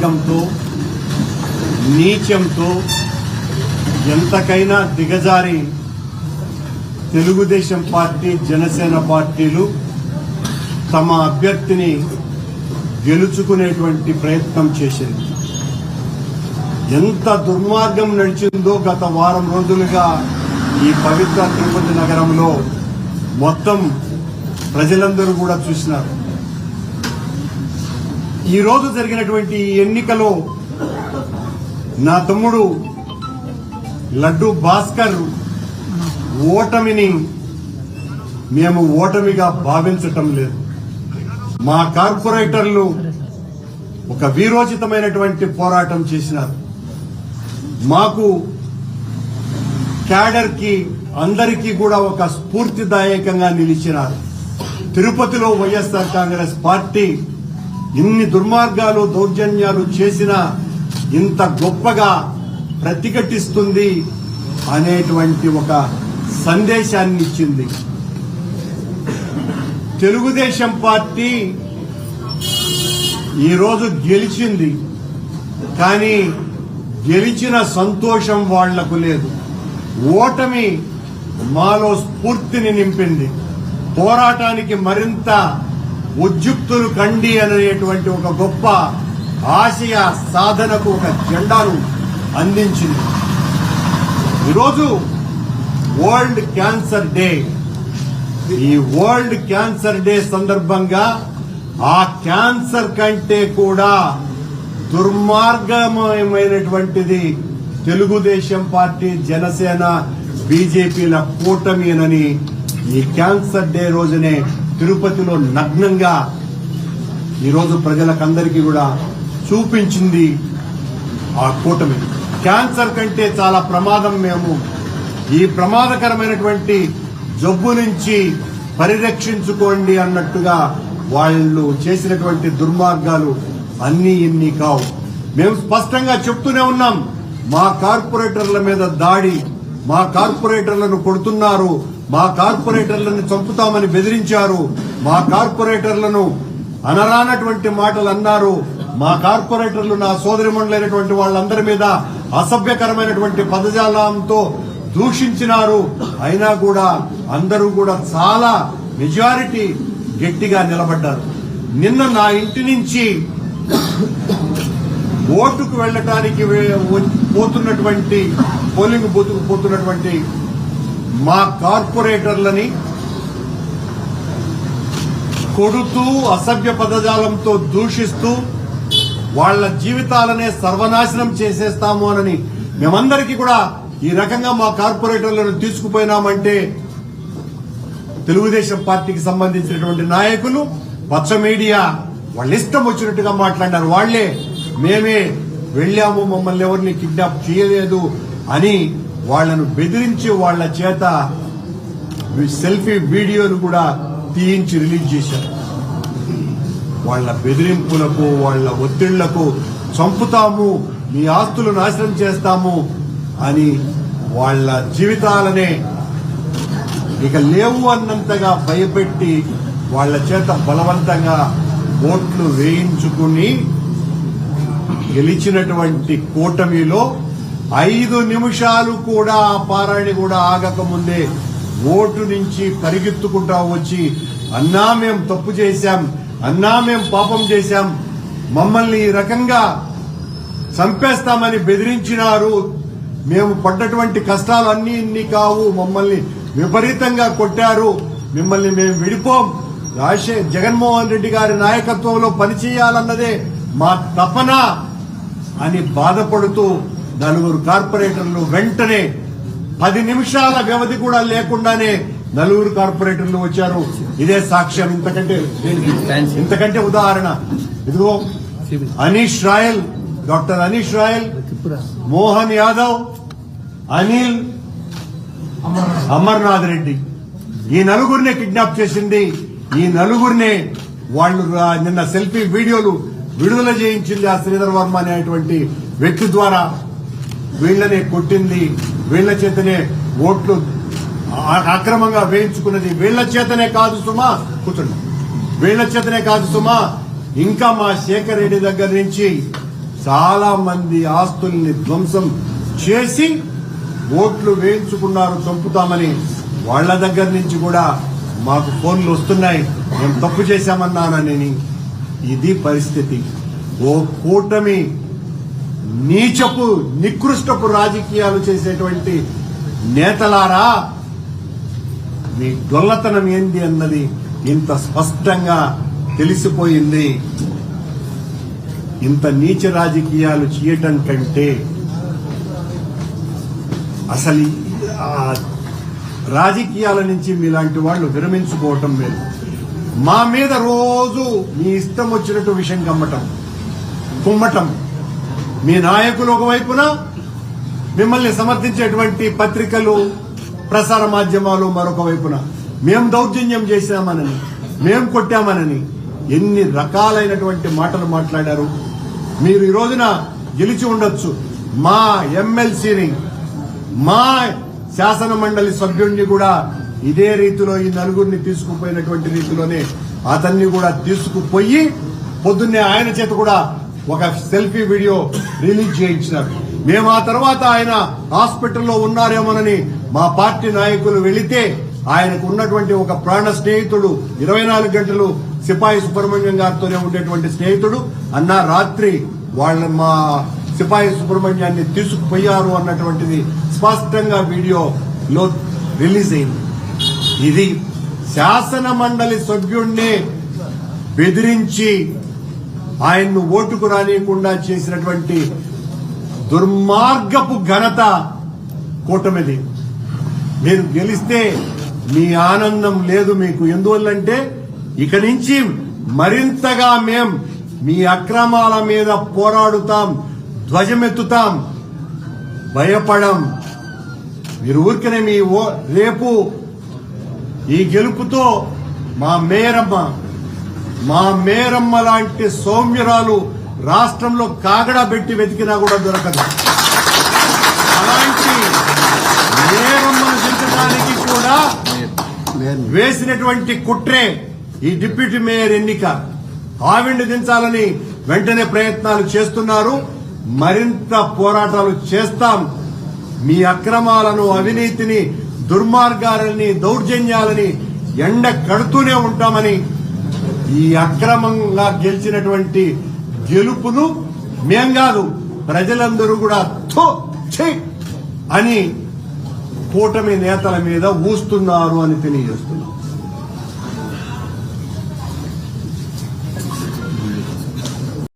దుర్మార్గంతో నీచంతో ఎంతకైనా దిగజారి తెలుగుదేశం పార్టీ జనసేన పార్టీలు తమ అభ్యర్థిని గెలుచుకునేటువంటి ప్రయత్నం చేసింది. ఎంత దుర్మార్గం నడిచిందో గత వారం రోజులుగా ఈ పవిత్ర తిరుపతి నగరంలో మొత్తం ప్రజలందరూ కూడా చూసినారు. ఈ రోజు జరిగినటువంటి ఎన్నికలో నా తమ్ముడు లడ్డు భాస్కర్ ఓటమిని మేము ఓటమిగా భావించటం లేదు. మా కార్పొరేటర్లు ఒక వీరోచితమైనటువంటి పోరాటం చేసినారు. మాకు క్యాడర్ కి అందరికీ కూడా ఒక స్ఫూర్తిదాయకంగా నిలిచినారు. తిరుపతిలో వైఎస్ఆర్ కాంగ్రెస్ పార్టీ ఇన్ని దుర్మార్గాలు దౌర్జన్యాలు చేసినా ఇంత గొప్పగా ప్రతిఘటిస్తుంది అనేటువంటి ఒక సందేశాన్ని ఇచ్చింది. తెలుగుదేశం పార్టీ ఈరోజు గెలిచింది, కానీ గెలిచిన సంతోషం వాళ్లకు లేదు. ఓటమి మాలో స్ఫూర్తిని నింపింది. పోరాటానికి మరింత ఉద్యుక్తులు కండి అనేటువంటి ఒక గొప్ప ఆశయ సాధనకు ఒక జెండాను అందించింది. ఈరోజు వరల్డ్ క్యాన్సర్ డే. ఈ వరల్డ్ క్యాన్సర్ డే సందర్భంగా ఆ క్యాన్సర్ కంటే కూడా దుర్మార్గమైనటువంటిది తెలుగుదేశం పార్టీ జనసేన బీజేపీల కూటమినని ఈ క్యాన్సర్ డే రోజునే తిరుపతిలో నగ్నంగా ఈరోజు ప్రజలకందరికీ కూడా చూపించింది ఆ కూటమి. క్యాన్సర్ కంటే చాలా ప్రమాదం. మేము ఈ ప్రమాదకరమైనటువంటి జబ్బు నుంచి పరిరక్షించుకోండి అన్నట్టుగా వాళ్ళు చేసినటువంటి దుర్మార్గాలు అన్నీ ఇన్ని కావు. మేము స్పష్టంగా చెప్తూనే ఉన్నాం. మా కార్పొరేటర్ల మీద దాడి, మా కార్పొరేటర్లను కొడుతున్నారు, మా కార్పొరేటర్లను చంపుతామని బెదిరించారు, మా కార్పొరేటర్లను అనరానటువంటి మాటలు అన్నారు, మా కార్పొరేటర్లు నా సోదరిమణులైనటువంటి వాళ్ళందరి మీద అసభ్యకరమైనటువంటి పదజాలంతో దూషించినారు. అయినా కూడా అందరూ కూడా చాలా మెజారిటీ గట్టిగా నిలబడ్డారు. నిన్న నా ఇంటి నుంచి ఓటుకు వెళ్లటానికి పోతున్నటువంటి పోలింగ్ బూత్కు పోతున్నటువంటి మా కార్పొరేటర్లని కొడుతూ అసభ్య పదజాలంతో దూషిస్తూ వాళ్ల జీవితాలనే సర్వనాశనం చేసేస్తాము అని మేమందరికీ కూడా ఈ రకంగా మా కార్పొరేటర్లను తీసుకుపోయినామంటే తెలుగుదేశం పార్టీకి సంబంధించినటువంటి నాయకులు పచ్చ మీడియా వాళ్ళ ఇష్టం వచ్చినట్టుగా మాట్లాడినారు. వాళ్లే మేమే వెళ్లాము, మమ్మల్ని ఎవరిని కిడ్నాప్ చేయలేదు అని వాళ్లను బెదిరించి వాళ్ల చేత సెల్ఫీ వీడియోను కూడా తీయించి రిలీజ్ చేశారు. వాళ్ల బెదిరింపులకు, వాళ్ల ఒత్తిళ్లకు చంపుతాము, మీ ఆస్తులు నాశనం చేస్తాము అని వాళ్ల జీవితాలనే ఇక లేవు అన్నంతగా భయపెట్టి వాళ్ల చేత బలవంతంగా ఓట్లు వేయించుకుని గెలిచినటువంటి కూటమిలో 5 నిమిషాలు కూడా ఆ పారాయణ కూడా ఆగకముందే ఓటు నుంచి పరిగెత్తుకుంటా వచ్చి అన్నా మేం తప్పు చేశాం, అన్నా మేం పాపం చేశాం, మమ్మల్ని ఈ రకంగా చంపేస్తామని బెదిరించినారు, మేము పడ్డటువంటి కష్టాలు అన్నీ ఇన్ని కావు, మమ్మల్ని విపరీతంగా కొట్టారు, మిమ్మల్ని మేము విడిపోం, జగన్మోహన్ రెడ్డి గారి నాయకత్వంలో పనిచేయాలన్నదే మా తపన అని బాధపడుతూ 4 కార్పొరేటర్లు వెంటనే 10 నిమిషాల వ్యవధి కూడా లేకుండానే 4 కార్పొరేటర్లు వచ్చారు. ఇదే సాక్ష్యం. ఇంతకంటే ఉదాహరణ ఇదిగో Anish royal, doctor Anish royal, Mohan Yadav, Anil, Amarnath Reddy, ఈ 4గురినే కిడ్నాప్ చేసింది. ఈ 4గురినే వాళ్ళు నిన్న సెల్ఫీ వీడియోలు విడుదల చేయించింది ఆ శ్రీధర్ వర్మ అనేటువంటి వ్యక్తి ద్వారా. వీళ్లనే కొట్టింది, వీళ్ల చేతనే ఓట్లు అక్రమంగా వేయించుకున్నది, వీళ్ల చేతనే కాదు సుమా, కూర్చోండి, వీళ్ల చేతనే కాదు సుమా, ఇంకా మా శేఖర్ రెడ్డి దగ్గర నుంచి చాలా మంది ఆస్తుల్ని ధ్వంసం చేసి ఓట్లు వేయించుకున్నారు చంపుతామని. వాళ్ళ దగ్గర నుంచి కూడా మాకు ఫోన్లు వస్తున్నాయి, మేము తప్పు చేశామన్నానని. ఇది పరిస్థితి. ఓ కూటమి నీచపు నికృష్టపు రాజకీయాలు చేసేటువంటి నేతలారా, మీ డొల్లతనం ఏంది అన్నది ఇంత స్పష్టంగా తెలిసిపోయింది. ఇంత నీచ రాజకీయాలు చేయటం కంటే అసలు రాజకీయాల నుంచి మీలాంటి వాళ్ళు విరమించుకోవటం మేలు. మా మీద రోజు మీ ఇష్టం వచ్చినట్టు విషయం కుమ్మటం, మీ నాయకులు ఒకవైపున, మిమ్మల్ని సమర్థించేటువంటి పత్రికలు ప్రసార మాధ్యమాలు మరొక వైపున, మేము దౌర్జన్యం చేశామనని, మేము కొట్టామనని ఎన్ని రకాలైనటువంటి మాటలు మాట్లాడారు. మీరు ఈ రోజున గెలిచి ఉండొచ్చు. మా ఎమ్మెల్సీని, మా శాసన మండలి సభ్యుడిని కూడా ఇదే రీతిలో ఈ నలుగురిని తీసుకుపోయినటువంటి రీతిలోనే అతన్ని కూడా తీసుకుపోయి పొద్దున్నే ఆయన చేత కూడా ఒక సెల్ఫీ వీడియో రిలీజ్ చేయించినారు. మేము ఆ తర్వాత ఆయన హాస్పిటల్లో ఉన్నారేమోనని మా పార్టీ నాయకులు వెళితే ఆయనకు ఉన్నటువంటి ఒక ప్రాణ స్నేహితుడు, 24 గంటలు సిపాయి సుబ్రహ్మణ్యం గారితోనే ఉండేటువంటి స్నేహితుడు అన్న రాత్రి మా సిపాయి సుబ్రహ్మణ్యాన్ని తీసుకుపోయారు అన్నటువంటిది స్పష్టంగా వీడియోలో రిలీజ్ అయింది. ఇది శాసన మండలి సభ్యుడినే బెదిరించి ఆయన్ను ఓటుకు రానియకుండా చేసినటువంటి దుర్మార్గపు ఘనత కూటమిది. మీరు గెలిస్తే మీ ఆనందం లేదు మీకు. ఎందువల్లంటే ఇక నుంచి మరింతగా మేం మీ అక్రమాల మీద పోరాడుతాం, ధ్వజమెత్తుతాం, భయపడం. మీరు ఊరికనే రేపు ఈ గెలుపుతో మా మేరమ్మ లాంటి సౌమ్యరాలు రాష్ట్రంలో కాగడా పెట్టి వెతికినా కూడా దొరకదు. అలాంటి మేరమ్మను దించడానికి కూడా వేసినటువంటి కుట్రే ఈ డిప్యూటీ మేయర్ ఎన్నిక. ఆవిడ్ని దించాలని వెంటనే ప్రయత్నాలు చేస్తున్నారు. మరింత పోరాటాలు చేస్తాం. మీ అక్రమాలను, అవినీతిని, దుర్మార్గాలని, దౌర్జన్యాలని ఎండ కడుతూనే ఉంటామని, ఈ అక్రమంగా గెలిచినటువంటి గెలుపును మేం కాదు ప్రజలందరూ కూడా అని కూటమి నేతల మీద ఊస్తున్నారు అని తెలియజేస్తున్నారు.